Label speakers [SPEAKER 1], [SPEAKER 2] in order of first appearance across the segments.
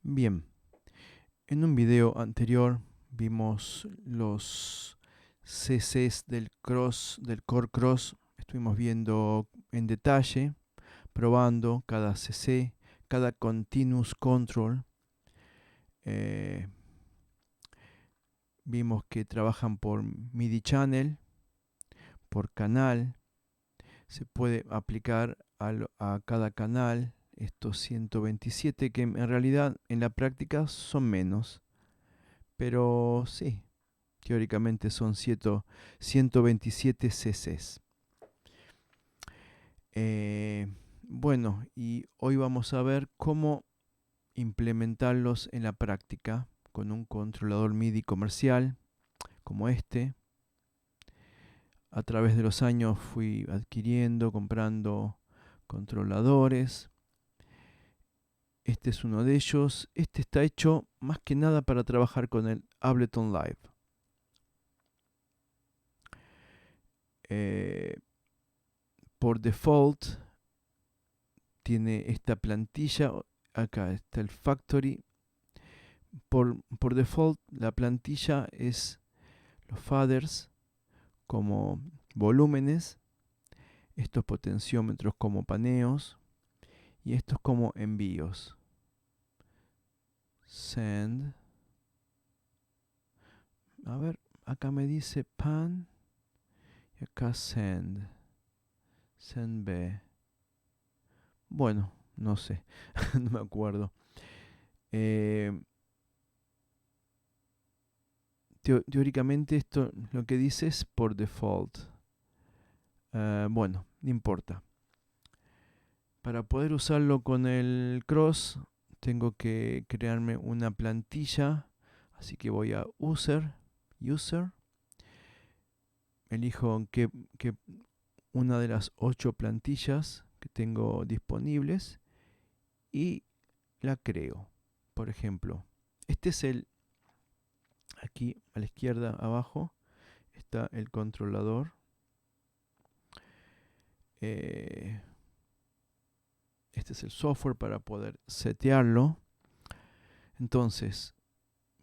[SPEAKER 1] Bien, en un video anterior vimos los CCs del Core Cross. Estuvimos viendo en detalle, probando cada CC, cada Continuous Control. Eh, Vimos que trabajan por MIDI channel, por canal. Se puede aplicar a cada canal estos 127, que en realidad en la práctica son menos. Pero sí, teóricamente son 127 CCs. Eh, bueno, y hoy vamos a ver cómo implementarlos en la práctica con un controlador MIDI comercial como este. A través de los años fui adquiriendo, comprando controladores. Este es uno de ellos. Este está hecho más que nada para trabajar con el Ableton Live. Por default tiene esta plantilla. Acá está el Factory. Por default la plantilla es los faders como volúmenes, estos potenciómetros como paneos y estos como envíos. Send. A ver, acá me dice pan y acá send. Send B. Bueno, no sé, no me acuerdo. Teóricamente esto lo que dice es por default. Bueno, no importa. Para poder usarlo con el cross tengo que crearme una plantilla. Así que voy a user. Elijo que una de las 8 plantillas que tengo disponibles y la creo. Por ejemplo, este es aquí a la izquierda abajo está el controlador. Este es el software para poder setearlo. Entonces,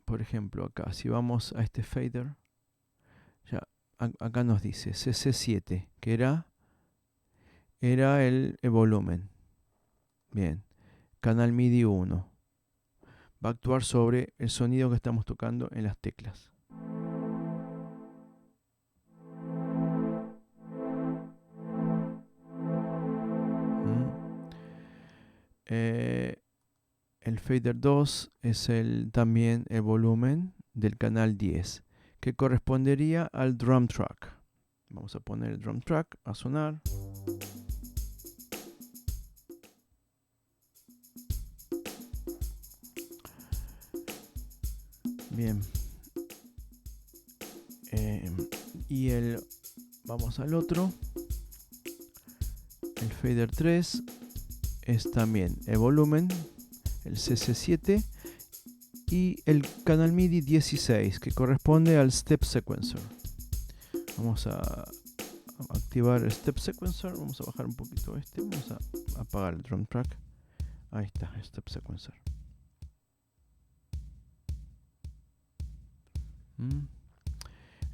[SPEAKER 1] por ejemplo, acá, si vamos a este fader, ya acá nos dice CC7, que era el volumen. Bien, canal MIDI 1. Va a actuar sobre el sonido que estamos tocando en las teclas. El fader 2 es también el volumen del canal 10, que correspondería al drum track. Vamos a poner el drum track a sonar. Bien. Y vamos al otro. El fader 3 es también el volumen, el CC7 y el canal MIDI 16, que corresponde al step sequencer. Vamos a activar el step sequencer. Vamos a bajar un poquito vamos a apagar el drum track. Ahí está, el step sequencer.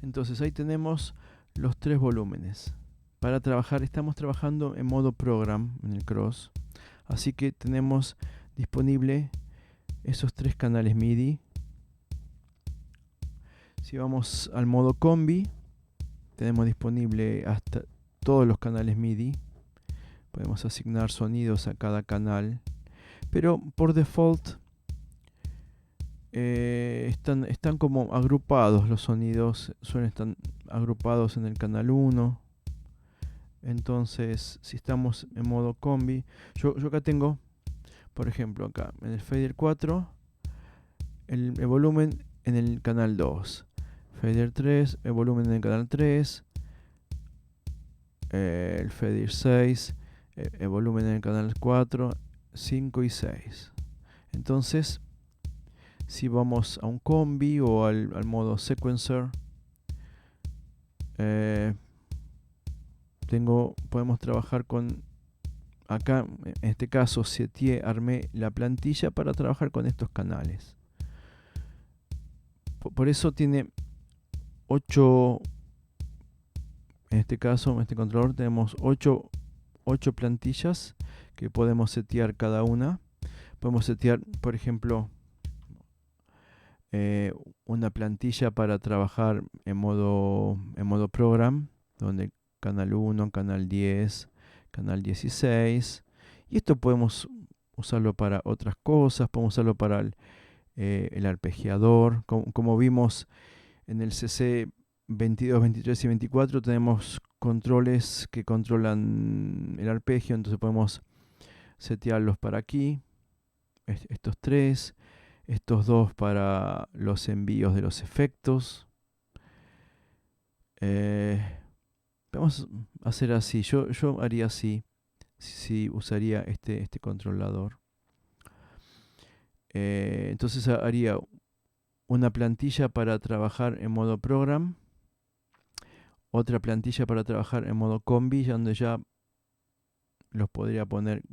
[SPEAKER 1] Entonces ahí tenemos los 3 volúmenes. Para trabajar, estamos trabajando en modo program en el cross. Así que tenemos disponible esos 3 canales MIDI. Si vamos al modo combi, tenemos disponible hasta todos los canales MIDI. Podemos asignar sonidos a cada canal. Pero por default están como agrupados los sonidos. Suelen estar agrupados en el canal 1. Entonces, si estamos en modo combi, yo acá tengo, por ejemplo, acá en el fader 4, el volumen en el canal 2. Fader 3, el volumen en el canal 3. El fader 6, el volumen en el canal 4, 5 y 6. Entonces, si vamos a un combi o al modo sequencer, podemos trabajar con acá, en este caso, armé la plantilla para trabajar con estos canales. Por eso tiene 8, en este caso, en este controlador tenemos 8 plantillas que podemos setear cada una. Podemos setear, por ejemplo, una plantilla para trabajar en modo program, donde canal 1, canal 10, canal 16. Y esto podemos usarlo para otras cosas, podemos usarlo para el arpegiador. Como vimos en el CC 22, 23 y 24, tenemos controles que controlan el arpegio, entonces podemos setearlos para aquí, estos tres, estos dos para los envíos de los efectos. Vamos a hacer así, yo haría así, si usaría este controlador. Entonces haría una plantilla para trabajar en modo program, otra plantilla para trabajar en modo combi, donde ya los podría poner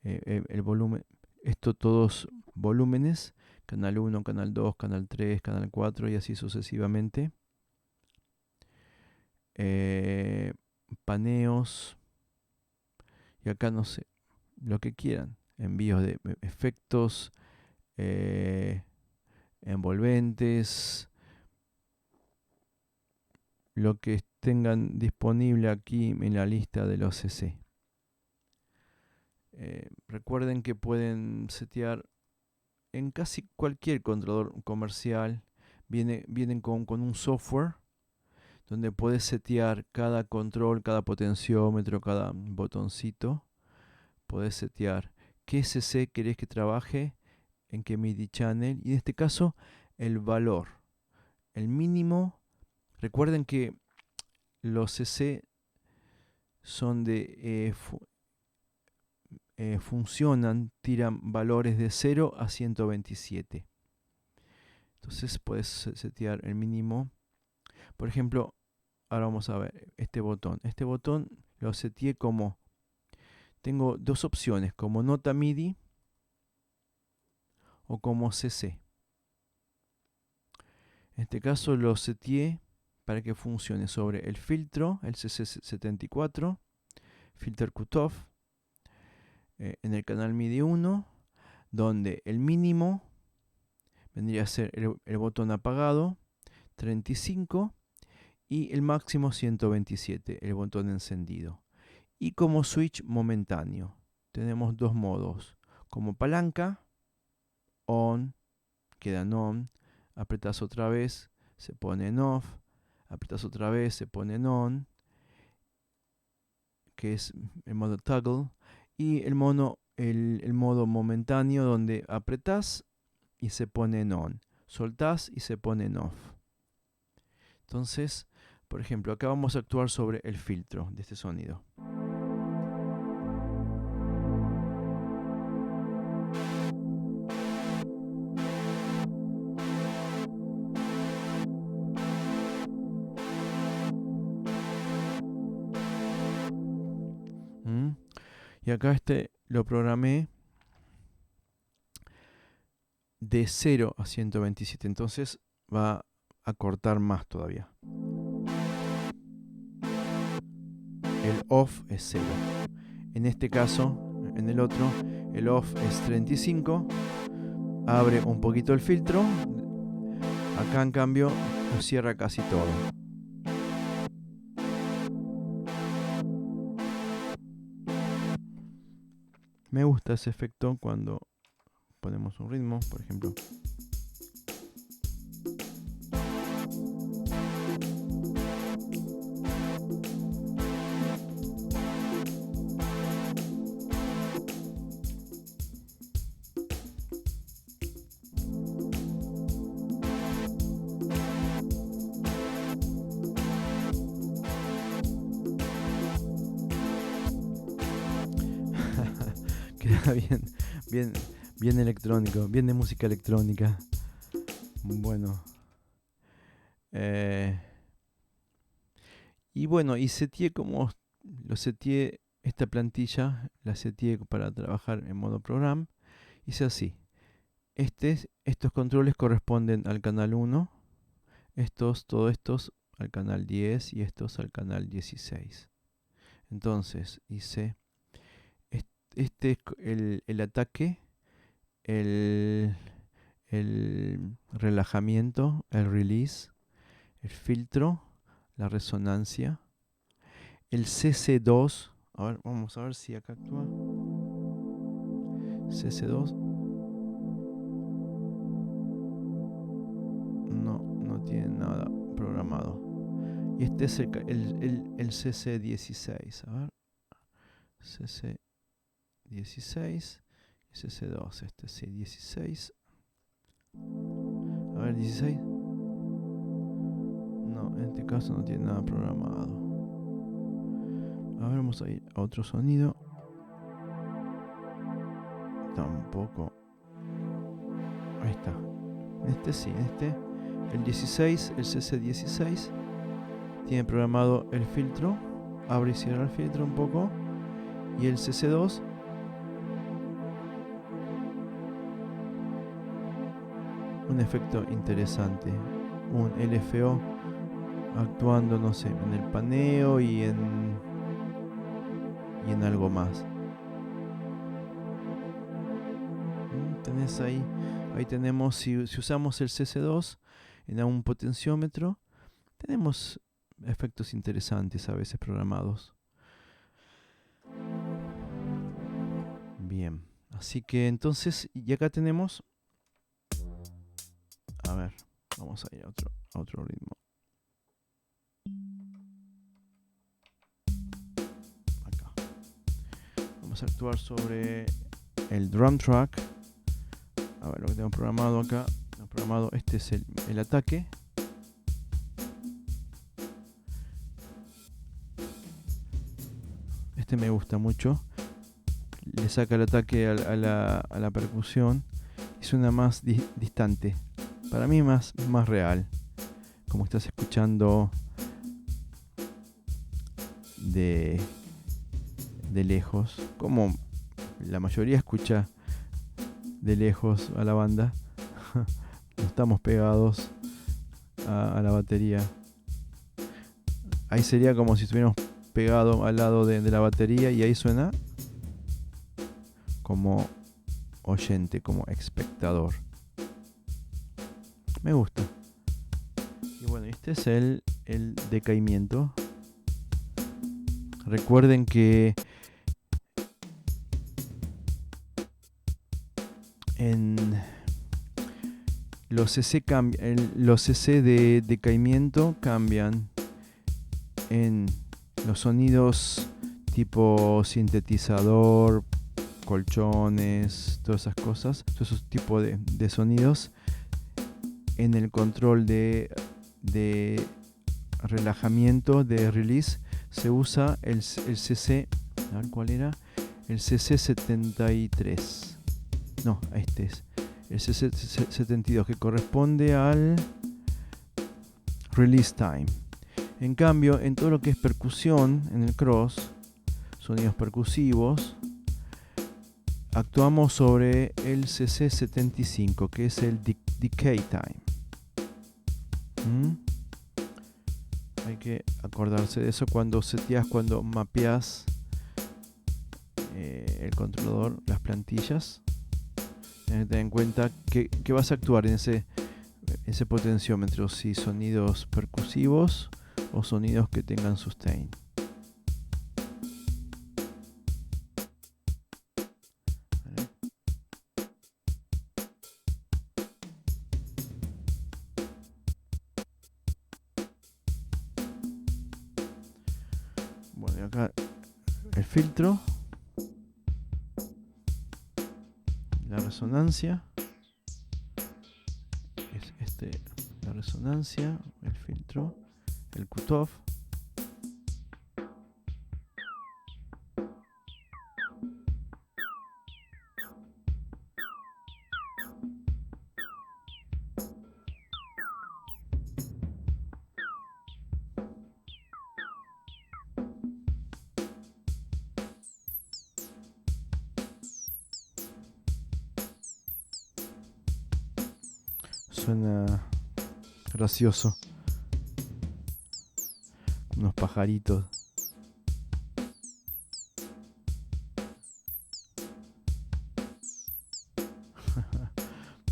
[SPEAKER 1] el volumen, esto todos volúmenes, canal 1, canal 2, canal 3, canal 4 y así sucesivamente. Paneos, y acá no sé, lo que quieran, envíos de efectos, envolventes, lo que tengan disponible aquí en la lista de los CC. Recuerden que pueden setear en casi cualquier controlador comercial. Vienen con un software donde puedes setear cada control, cada potenciómetro, cada botoncito. Podés setear qué CC querés que trabaje, en qué MIDI channel, y en este caso el valor, el mínimo. Recuerden que los CC son funcionan, tiran valores de 0 a 127. Entonces puedes setear el mínimo. Por ejemplo, ahora vamos a ver este botón. Este botón lo seteé como, tengo dos opciones, como nota MIDI o como CC. En este caso lo seteé para que funcione sobre el filtro, el CC74, filter cutoff, en el canal MIDI 1, donde el mínimo vendría a ser el botón apagado, 35, y el máximo 127, el botón encendido. Y como switch momentáneo, tenemos dos modos. Como palanca, on, queda en on, apretas otra vez, se pone en off, apretas otra vez, se pone en on, que es el modo toggle, y el modo momentáneo, donde apretás y se pone en on, soltás y se pone en off. Entonces, por ejemplo, acá vamos a actuar sobre el filtro de este sonido. Y acá lo programé de 0 a 127, entonces va a cortar más todavía. El off es 0. En este caso, en el otro, el off es 35. Abre un poquito el filtro. Acá, en cambio, lo cierra casi todo. Me gusta ese efecto cuando ponemos un ritmo, por ejemplo. Queda bien electrónico, bien de música electrónica. Bueno. Y bueno, y seteé como lo seteé esta plantilla la seteé para trabajar en modo program. Hice así. Estos controles corresponden al canal 1, todos estos al canal 10 y estos al canal 16. Entonces hice el ataque, el relajamiento, el release, el filtro, la resonancia, el CC2. A ver, vamos a ver si acá actúa. CC2. No tiene nada programado. Y este es el CC16. A ver. CC16. CC2. Este sí, 16. A ver, 16. No, en este caso no tiene nada programado. A ver, vamos a ir a otro sonido. Tampoco. Ahí está. Este sí, el 16, el CC16 tiene programado el filtro. Abre y cierra el filtro un poco. Y el CC2 un efecto interesante. Un LFO actuando, no sé, en el paneo y en algo más. Tenés ahí tenemos, si usamos el CC2 en un potenciómetro, tenemos efectos interesantes a veces programados. Bien, así que entonces, y acá tenemos, a ver, vamos a ir a otro ritmo. Acá. Vamos a actuar sobre el drum track. A ver lo que tengo programado acá. Este es el ataque. Este me gusta mucho. Le saca el ataque a la percusión y suena más distante. Para mí más real. Como estás escuchando de lejos. Como la mayoría escucha de lejos a la banda. No estamos pegados a la batería. Ahí sería como si estuviéramos pegados al lado de la batería y ahí suena como oyente, como espectador. Me gusta. Y bueno, este es el decaimiento. Recuerden que en los CC de decaimiento cambian en los sonidos tipo sintetizador, colchones, todas esas cosas, todos esos tipos de sonidos. En el control de relajamiento, de release, se usa el CC, a ver cuál era, el CC73. No, este es el CC72, que corresponde al release time. En cambio, en todo lo que es percusión, en el cross, sonidos percusivos, actuamos sobre el CC75, que es el decay time. Hay que acordarse de eso cuando seteas, cuando mapeas el controlador, las plantillas. Ten en cuenta que vas a actuar en ese potenciómetro, si sonidos percusivos o sonidos que tengan sustain. Bueno, y acá el filtro, la resonancia, es la resonancia, el filtro, el cutoff. suena gracioso. Unos pajaritos.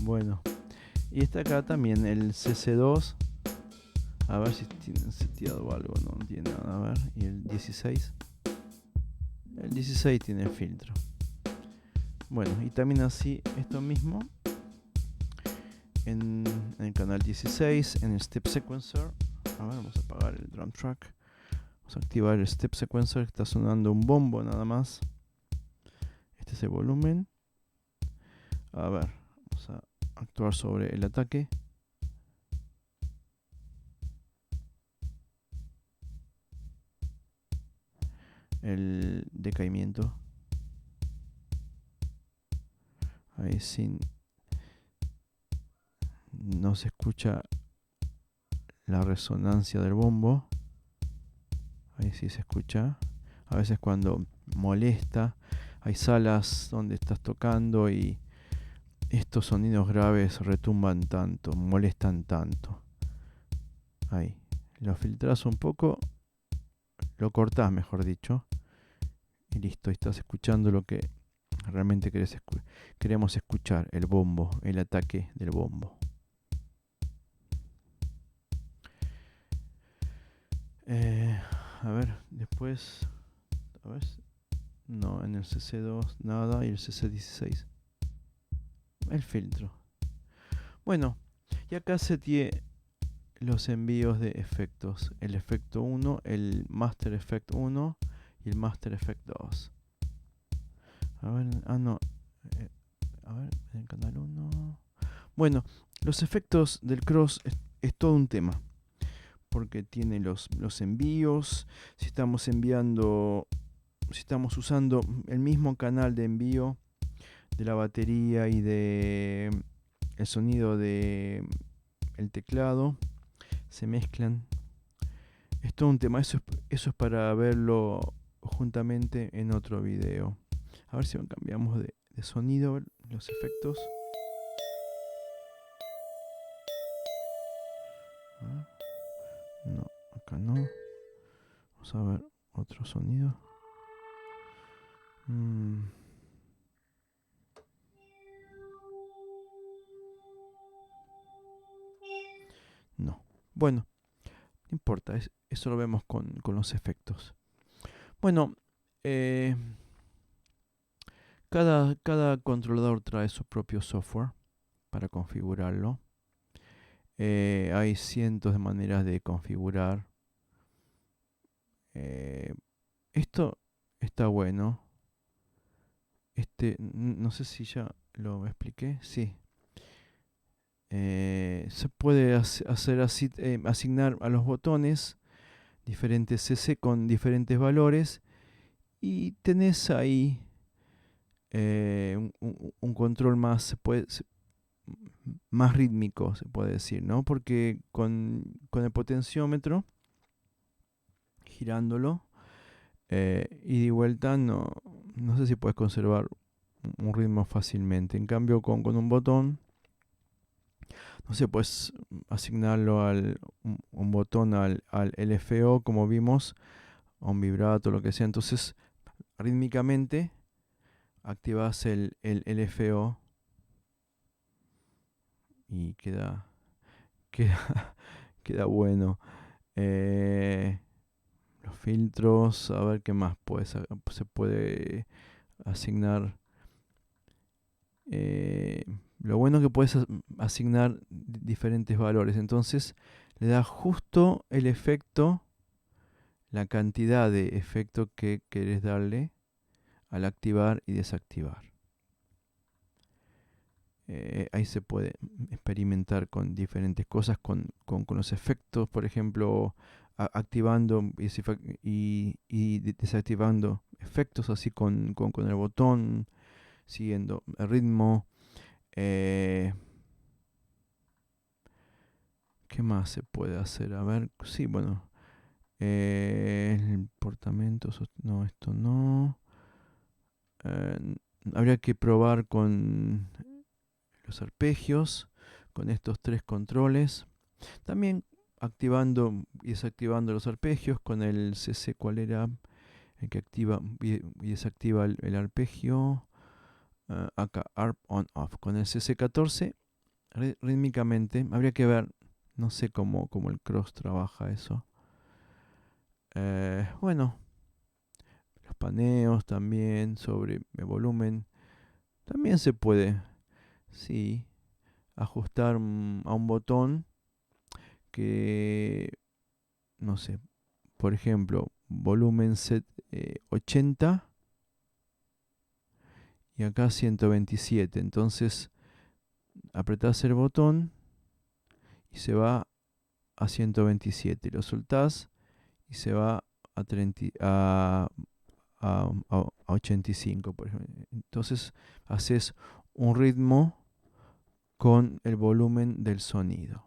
[SPEAKER 1] Bueno, y está acá también el CC2. A ver si tienen seteado algo. No tiene nada. A ver. Y el 16. El 16 tiene filtro. Bueno, y también así esto mismo en el canal 16, en el Step Sequencer. A ver, vamos a apagar el drum track. Vamos a activar el Step Sequencer, que está sonando un bombo nada más. Este es el volumen. A ver, vamos a actuar sobre el ataque. El decaimiento. Ahí sin... No se escucha la resonancia del bombo. Ahí sí se escucha. A veces cuando molesta, hay salas donde estás tocando y estos sonidos graves retumban tanto, molestan tanto. Ahí. Lo filtras un poco, lo cortás, mejor dicho. Y listo, estás escuchando lo que realmente queremos escuchar, el bombo, el ataque del bombo. A ver, después... A ver, no, en el CC2 nada y el CC16. El filtro. Bueno, y acá seteé los envíos de efectos. El efecto 1, el Master Effect 1 y el Master Effect 2. A ver, no. A ver, en el canal 1. Bueno, los efectos del Cross es todo un tema. Porque tiene los envíos. Si estamos enviando, si estamos usando el mismo canal de envío de la batería y de el sonido de el teclado, se mezclan. Es todo un tema. Eso es para verlo juntamente en otro video. A ver si cambiamos de sonido, los efectos. No, acá no. Vamos a ver otro sonido. No. Bueno, no importa. Eso lo vemos con los efectos. Bueno, cada controlador trae su propio software para configurarlo. Hay cientos de maneras de configurar. Esto está bueno. No sé si ya lo expliqué. Sí. Se puede hacer así, asignar a los botones diferentes CC con diferentes valores y tenés ahí un control más, más rítmico, se puede decir, ¿no? Porque con el potenciómetro, girándolo, ida y vuelta, no sé si puedes conservar un ritmo fácilmente. En cambio, con un botón, no sé, puedes asignarlo un botón al LFO, como vimos, a un vibrato, lo que sea. Entonces, rítmicamente, activas el LFO y queda, queda bueno. Los filtros, a ver qué más se puede asignar. Lo bueno es que puedes asignar diferentes valores. Entonces le das justo el efecto, la cantidad de efecto que querés darle al activar y desactivar. Ahí se puede experimentar con diferentes cosas, con los efectos, por ejemplo, activando y desactivando efectos así con el botón, siguiendo el ritmo. ¿Qué más se puede hacer? A ver, sí, bueno. El portamento, no, esto no. Habría que probar con los arpegios, con estos 3 controles. También activando y desactivando los arpegios con el CC, ¿cuál era? El que activa y desactiva el arpegio. Acá, ARP on off. Con el CC14, rítmicamente, habría que ver, no sé cómo el cross trabaja eso. Bueno, los paneos también sobre el volumen. También se puede, sí, ajustar a un botón que, no sé, por ejemplo, volumen set 80 y acá 127. Entonces apretás el botón y se va a 127. Lo soltás y se va a, 30, a 85, por ejemplo. Entonces haces un ritmo con el volumen del sonido.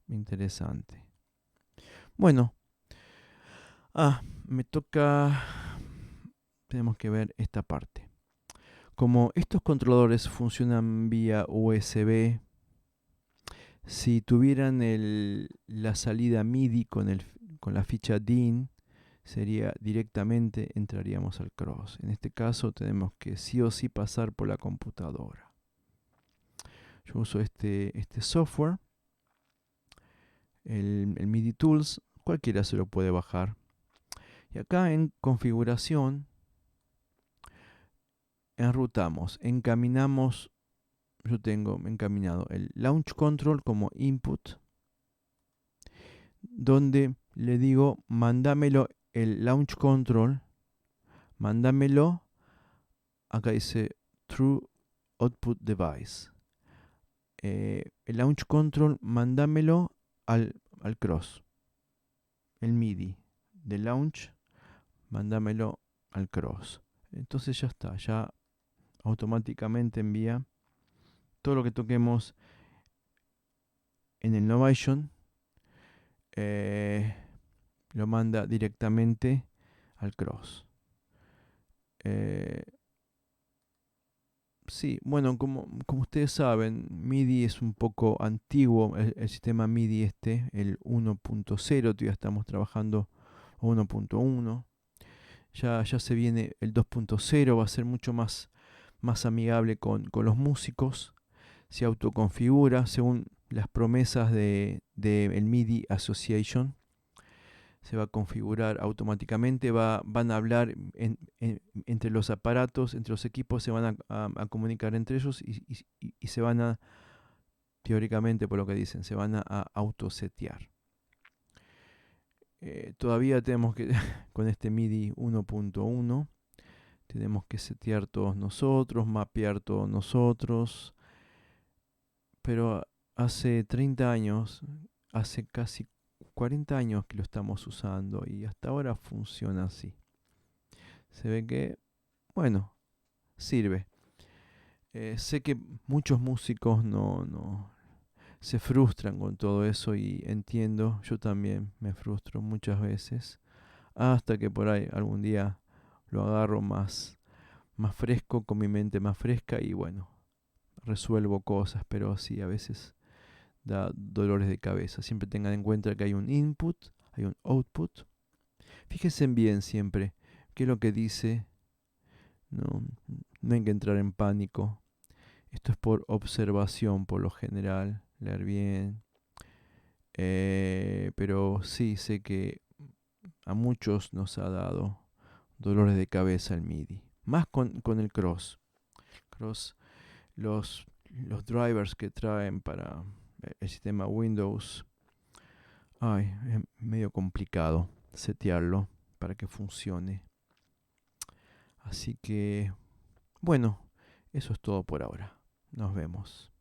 [SPEAKER 1] Interesante. Bueno, me toca, tenemos que ver esta parte. Como estos controladores funcionan vía USB, si tuvieran la salida MIDI con la ficha DIN, sería directamente entraríamos al cross. En este caso tenemos que sí o sí pasar por la computadora. Yo uso este software, el MIDI Tools, cualquiera se lo puede bajar. Y acá en configuración, enrutamos, encaminamos, yo tengo encaminado el Launch Control como input, donde le digo, mándamelo el Launch Control, mándamelo, acá dice True Output Device. El Launch Control, mándamelo al cross. El MIDI de Launch, mándamelo al cross. Entonces ya está, ya automáticamente envía todo lo que toquemos en el Novation, lo manda directamente al cross. Sí, bueno, como ustedes saben, MIDI es un poco antiguo, el sistema MIDI el 1.0, todavía estamos trabajando 1.1. Ya se viene el 2.0, va a ser mucho más amigable con los músicos. Se autoconfigura según las promesas de el MIDI Association. Se va a configurar automáticamente, van a hablar entre los aparatos, entre los equipos, se van a comunicar entre ellos y se van a, teóricamente por lo que dicen, se van a autosetear. Todavía tenemos que, con este MIDI 1.1, tenemos que setear todos nosotros, mapear todos nosotros, pero hace 30 años, hace casi 40 años que lo estamos usando y hasta ahora funciona así. Se ve que, bueno, sirve. Sé que muchos músicos no se frustran con todo eso y entiendo, yo también me frustro muchas veces, hasta que por ahí algún día lo agarro más fresco, con mi mente más fresca y bueno, resuelvo cosas, pero sí, a veces da dolores de cabeza. Siempre tengan en cuenta que hay un input, hay un output. Fíjense bien siempre qué es lo que dice. No, no hay que entrar en pánico. Esto es por observación por lo general, leer bien. Pero sí sé que a muchos nos ha dado dolores de cabeza el MIDI. Más con el cross. Cross, los drivers que traen para el sistema Windows. Ay, es medio complicado setearlo para que funcione. Así que, bueno, eso es todo por ahora. Nos vemos.